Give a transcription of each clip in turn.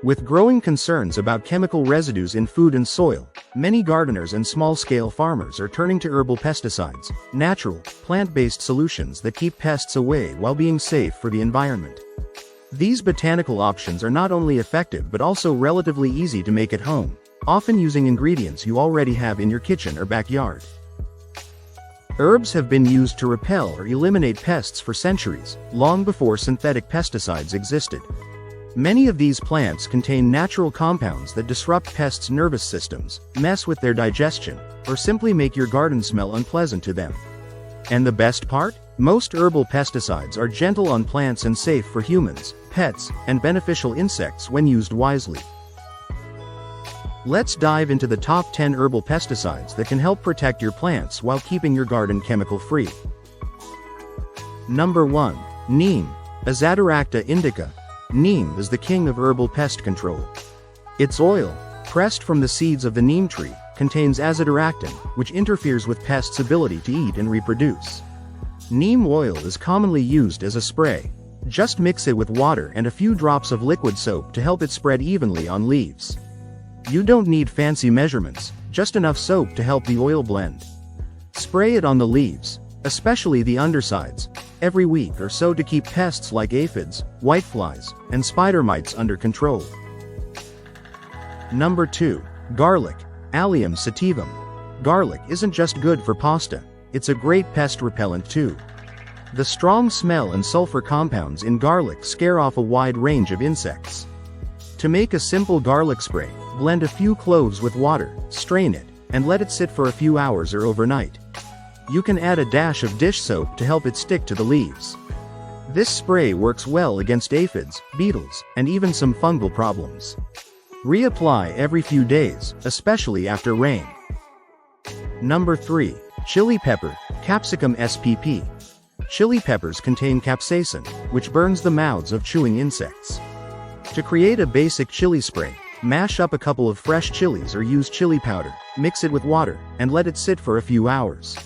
With growing concerns about chemical residues in food and soil, many gardeners and small-scale farmers are turning to herbal pesticides, natural, plant-based solutions that keep pests away while being safe for the environment. These botanical options are not only effective but also relatively easy to make at home, often using ingredients you already have in your kitchen or backyard. Herbs have been used to repel or eliminate pests for centuries, long before synthetic pesticides existed. Many of these plants contain natural compounds that disrupt pests' nervous systems, mess with their digestion, or simply make your garden smell unpleasant to them. And the best part? Most herbal pesticides are gentle on plants and safe for humans, pets, and beneficial insects when used wisely. Let's dive into the top 10 herbal pesticides that can help protect your plants while keeping your garden chemical-free. Number 1. Neem, Azadirachta indica. Neem is the king of herbal pest control. Its oil, pressed from the seeds of the neem tree, contains azadirachtin, which interferes with pests' ability to eat and reproduce. Neem oil is commonly used as a spray. Just mix it with water and a few drops of liquid soap to help it spread evenly on leaves. You don't need fancy measurements, just enough soap to help the oil blend. Spray it on the leaves, especially the undersides, every week or so to keep pests like aphids, whiteflies, and spider mites under control. Number 2. Garlic, Allium sativum. Garlic isn't just good for pasta, it's a great pest repellent too. The strong smell and sulfur compounds in garlic scare off a wide range of insects. To make a simple garlic spray, blend a few cloves with water, strain it, and let it sit for a few hours or overnight. You can add a dash of dish soap to help it stick to the leaves. This spray works well against aphids, beetles, and even some fungal problems. Reapply every few days, especially after rain. Number 3. Chili pepper, Capsicum spp. Chili peppers contain capsaicin, which burns the mouths of chewing insects. To create a basic chili spray, mash up a couple of fresh chilies or use chili powder, mix it with water, and let it sit for a few hours.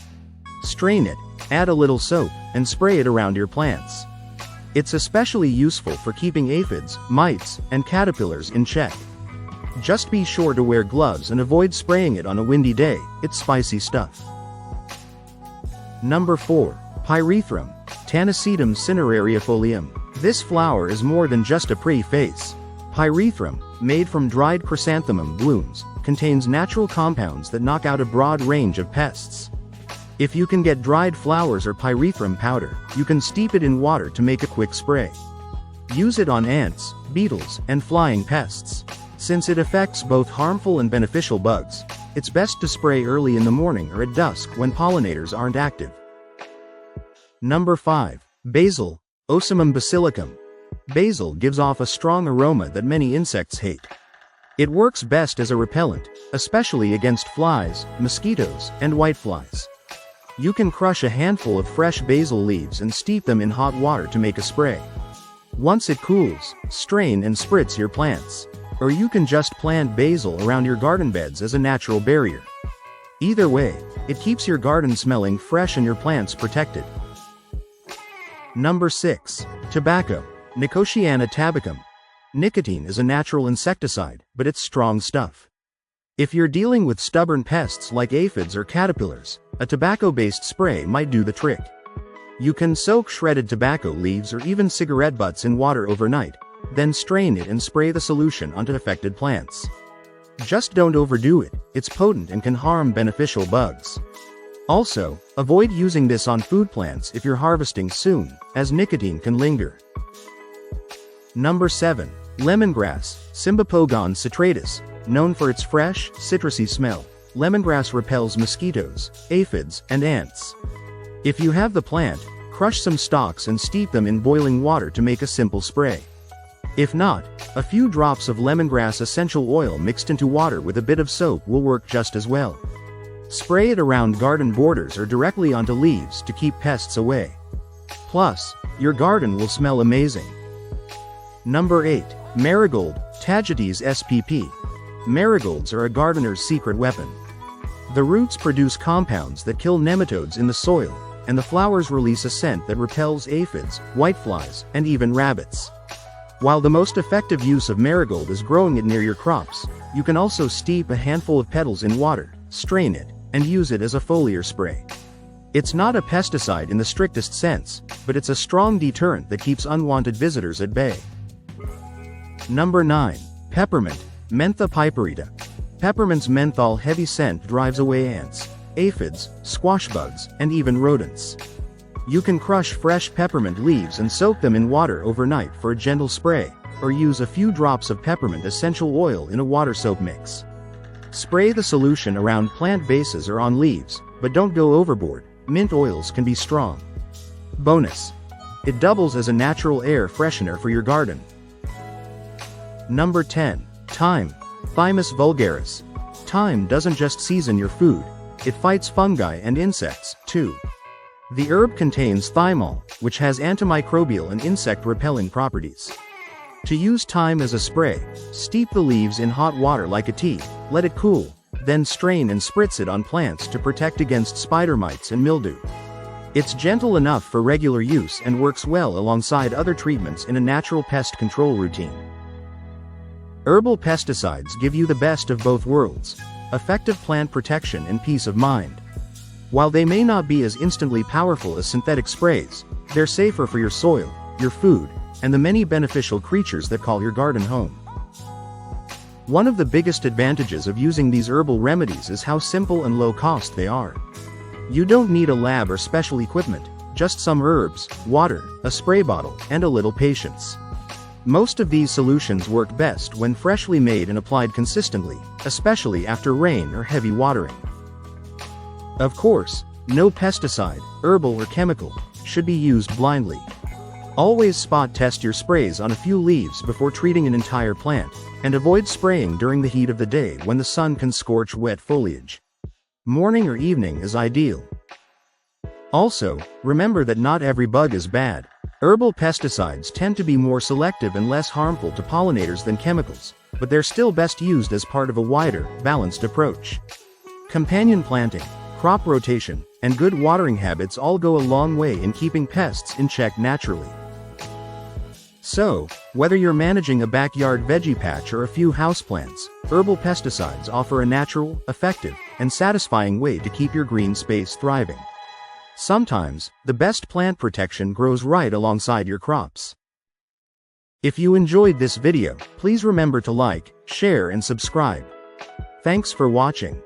Strain it, add a little soap, and spray it around your plants. It's especially useful for keeping aphids, mites, and caterpillars in check. Just be sure to wear gloves and avoid spraying it on a windy day, it's spicy stuff. Number 4. Pyrethrum, Tanacetum cinerariifolium. This flower is more than just a pretty face. Pyrethrum, made from dried chrysanthemum blooms, contains natural compounds that knock out a broad range of pests. If you can get dried flowers or pyrethrum powder, you can steep it in water to make a quick spray. Use it on ants, beetles, and flying pests. Since it affects both harmful and beneficial bugs, it's best to spray early in the morning or at dusk when pollinators aren't active. Number 5. Basil, Ocimum basilicum. Basil gives off a strong aroma that many insects hate. It works best as a repellent, especially against flies, mosquitoes, and whiteflies. You can crush a handful of fresh basil leaves and steep them in hot water to make a spray. Once it cools, strain and spritz your plants. Or you can just plant basil around your garden beds as a natural barrier. Either way, it keeps your garden smelling fresh and your plants protected. Number 6. Tobacco, Nicotiana tabacum. Nicotine is a natural insecticide, but it's strong stuff. If you're dealing with stubborn pests like aphids or caterpillars, a tobacco-based spray might do the trick. You can soak shredded tobacco leaves or even cigarette butts in water overnight, then strain it and spray the solution onto affected plants. Just don't overdo it, it's potent and can harm beneficial bugs. Also, avoid using this on food plants if you're harvesting soon, as nicotine can linger. Number 7. Lemongrass, Cymbopogon citratus. Known for its fresh, citrusy smell, lemongrass repels mosquitoes, aphids, and ants. If you have the plant, crush some stalks and steep them in boiling water to make a simple spray. If not, a few drops of lemongrass essential oil mixed into water with a bit of soap will work just as well. Spray it around garden borders or directly onto leaves to keep pests away. Plus, your garden will smell amazing. Number 8. Marigold, Tagetes spp. Marigolds are a gardener's secret weapon. The roots produce compounds that kill nematodes in the soil, and the flowers release a scent that repels aphids, whiteflies, and even rabbits. While the most effective use of marigold is growing it near your crops, you can also steep a handful of petals in water, strain it, and use it as a foliar spray. It's not a pesticide in the strictest sense, but it's a strong deterrent that keeps unwanted visitors at bay. Number 9. Peppermint, Mentha piperita. Peppermint's menthol-heavy scent drives away ants, aphids, squash bugs, and even rodents. You can crush fresh peppermint leaves and soak them in water overnight for a gentle spray, or use a few drops of peppermint essential oil in a water soap mix. Spray the solution around plant bases or on leaves, but don't go overboard. Mint oils can be strong. Bonus: it doubles as a natural air freshener for your garden. Number 10. Thyme, Thymus vulgaris. Thyme doesn't just season your food, it fights fungi and insects, too. The herb contains thymol, which has antimicrobial and insect-repelling properties. To use thyme as a spray, steep the leaves in hot water like a tea, let it cool, then strain and spritz it on plants to protect against spider mites and mildew. It's gentle enough for regular use and works well alongside other treatments in a natural pest control routine. Herbal pesticides give you the best of both worlds: effective plant protection and peace of mind. While they may not be as instantly powerful as synthetic sprays, they're safer for your soil, your food, and the many beneficial creatures that call your garden home. One of the biggest advantages of using these herbal remedies is how simple and low cost they are. You don't need a lab or special equipment, just some herbs, water, a spray bottle, and a little patience. Most of these solutions work best when freshly made and applied consistently, especially after rain or heavy watering. Of course, no pesticide, herbal or chemical, should be used blindly. Always spot test your sprays on a few leaves before treating an entire plant, and avoid spraying during the heat of the day when the sun can scorch wet foliage. Morning or evening is ideal. Also, remember that not every bug is bad. Herbal pesticides tend to be more selective and less harmful to pollinators than chemicals, but they're still best used as part of a wider, balanced approach. Companion planting, crop rotation, and good watering habits all go a long way in keeping pests in check naturally. So, whether you're managing a backyard veggie patch or a few houseplants, herbal pesticides offer a natural, effective, and satisfying way to keep your green space thriving. Sometimes, the best plant protection grows right alongside your crops. If you enjoyed this video, please remember to like, share and subscribe. Thanks for watching.